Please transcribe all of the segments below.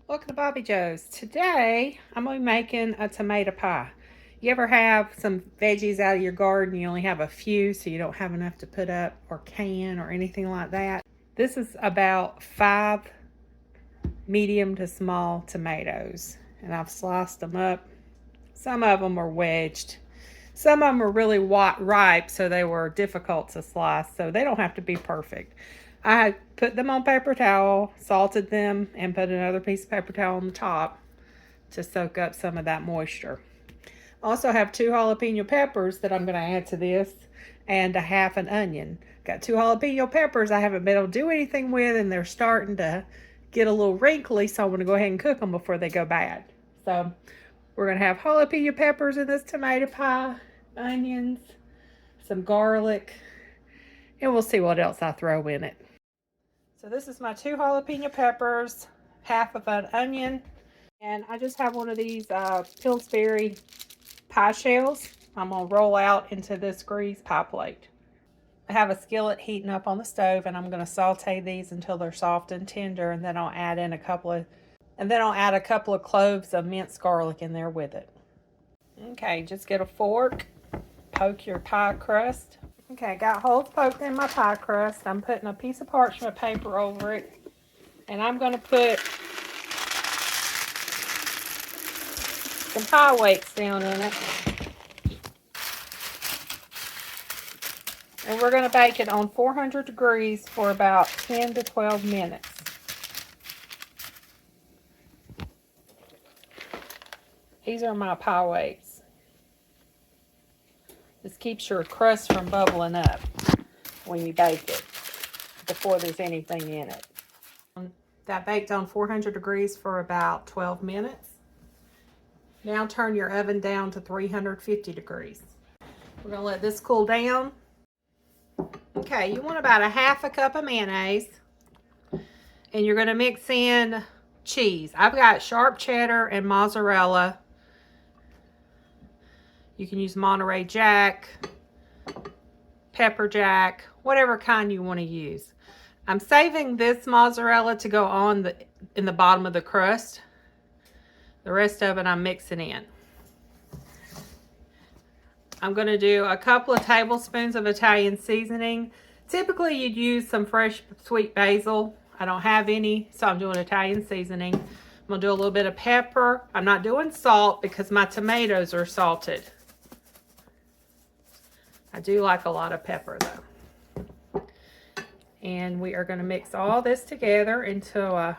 Welcome to Bobbi Jo's. Today, I'm going to be making a tomato pie. You ever have some veggies out of your garden, you only have a few, so you don't have enough to put up or can or anything like that? This is about 5 medium to small tomatoes, and I've sliced them up. Some of them are wedged. Some of them are really ripe, so they were difficult to slice, so they don't have to be perfect. I put them on paper towel, salted them, and put another piece of paper towel on the top to soak up some of that moisture. I also have 2 jalapeno peppers that I'm going to add to this, and a half an onion. Got 2 jalapeno peppers I haven't been able to do anything with, and they're starting to get a little wrinkly, so I want to go ahead and cook them before they go bad. So we're going to have jalapeno peppers in this tomato pie, onions, some garlic, and we'll see what else I throw in it. So this is my 2 jalapeno peppers, half of an onion, and I just have one of these Pillsbury pie shells. I'm going to roll out into this greased pie plate. I have a skillet heating up on the stove, and I'm going to saute these until they're soft and tender, and then I'll add in a couple of cloves of minced garlic in there with it. Okay, just get a fork, poke your pie crust. Okay, got holes poked in my pie crust. I'm putting a piece of parchment paper over it, and I'm going to put some pie weights down in it. And we're going to bake it on 400 degrees for about 10 to 12 minutes. These are my pie weights. This keeps your crust from bubbling up when you bake it before there's anything in it. That baked on 400 degrees for about 12 minutes. Now turn your oven down to 350 degrees. We're going to let this cool down. Okay, you want about a half a cup of mayonnaise, and you're going to mix in cheese. I've got sharp cheddar and mozzarella. You can use Monterey Jack, pepper jack, whatever kind you want to use. I'm saving this mozzarella to go on in the bottom of the crust. The rest of it I'm mixing in. I'm going to do a couple of tablespoons of Italian seasoning. Typically you'd use some fresh sweet basil. I don't have any, so I'm doing Italian seasoning. I'm going to do a little bit of pepper. I'm not doing salt because my tomatoes are salted. I do like a lot of pepper though. And we are going to mix all this together into a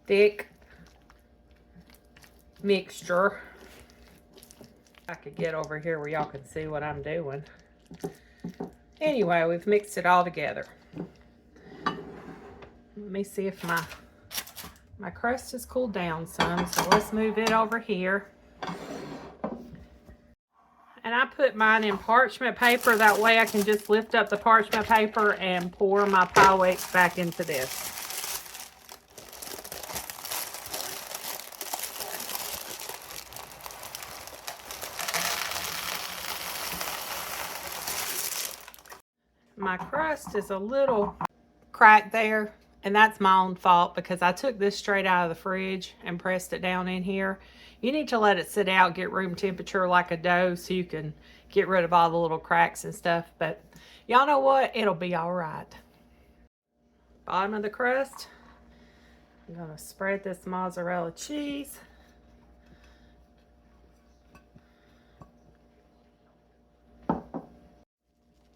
thick mixture. I could get over here where y'all can see what I'm doing. Anyway, we've mixed it all together. Let me see if my crust has cooled down some, so let's move it over here. And I put mine in parchment paper, that way I can just lift up the parchment paper and pour my pie weights back into this. My crust is a little cracked there, and that's my own fault because I took this straight out of the fridge and pressed it down in here. You need to let it sit out, get room temperature like a dough so you can get rid of all the little cracks and stuff, but y'all know what? It'll be all right. Bottom of the crust, I'm going to spread this mozzarella cheese.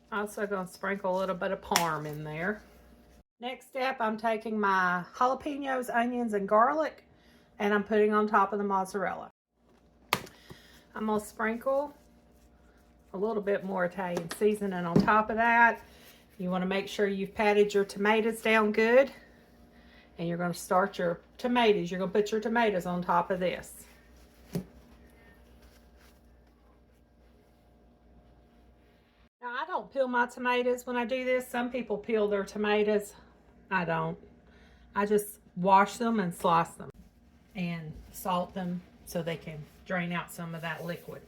Also going to sprinkle a little bit of parm in there. Next step, I'm taking my jalapenos, onions, and garlic, and I'm putting on top of the mozzarella. I'm going to sprinkle a little bit more Italian seasoning on top of that. You want to make sure you've patted your tomatoes down good, and you're going to start your tomatoes. You're going to put your tomatoes on top of this. Now, I don't peel my tomatoes when I do this. Some people peel their tomatoes. I don't. I just wash them and slice them and salt them so they can drain out some of that liquid.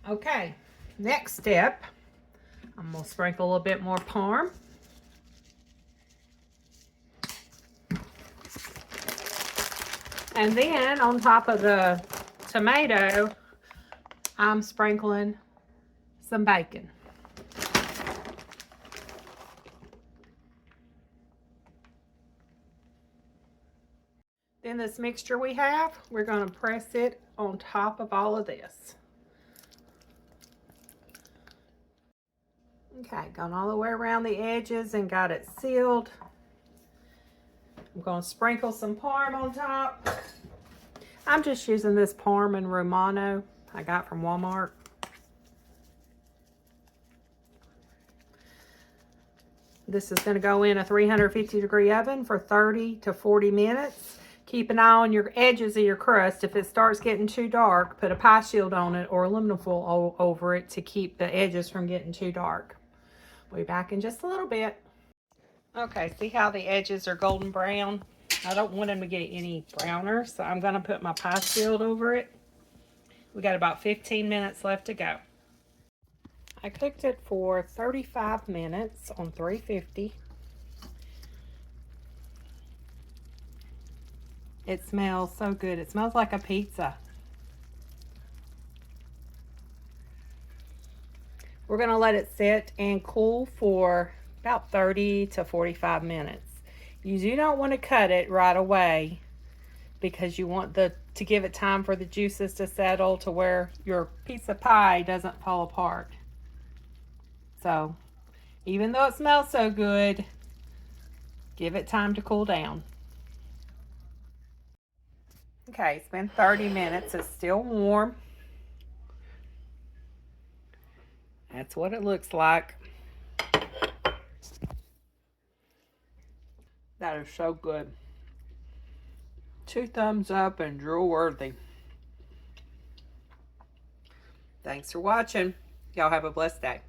Okay, next step, I'm going to sprinkle a little bit more parm. And then on top of the tomato, I'm sprinkling some bacon. Then this mixture we have, we're going to press it on top of all of this. Okay, gone all the way around the edges and got it sealed. I'm going to sprinkle some parm on top. I'm just using this Parm and Romano I got from Walmart. This is going to go in a 350-degree oven for 30 to 40 minutes. Keep an eye on your edges of your crust. If it starts getting too dark, put a pie shield on it or aluminum foil over it to keep the edges from getting too dark. We'll be back in just a little bit. Okay, see how the edges are golden brown? I don't want them to get any browner, so I'm going to put my pie shield over it. We got about 15 minutes left to go. I cooked it for 35 minutes on 350. It smells so good. It smells like a pizza. We're going to let it sit and cool for about 30 to 45 minutes. You do not want to cut it right away because you want to give it time for the juices to settle to where your piece of pie doesn't fall apart. So, even though it smells so good, give it time to cool down. Okay, it's been 30 minutes. It's still warm. That's what it looks like. That is so good. 2 thumbs up and drool worthy. Thanks for watching. Y'all have a blessed day.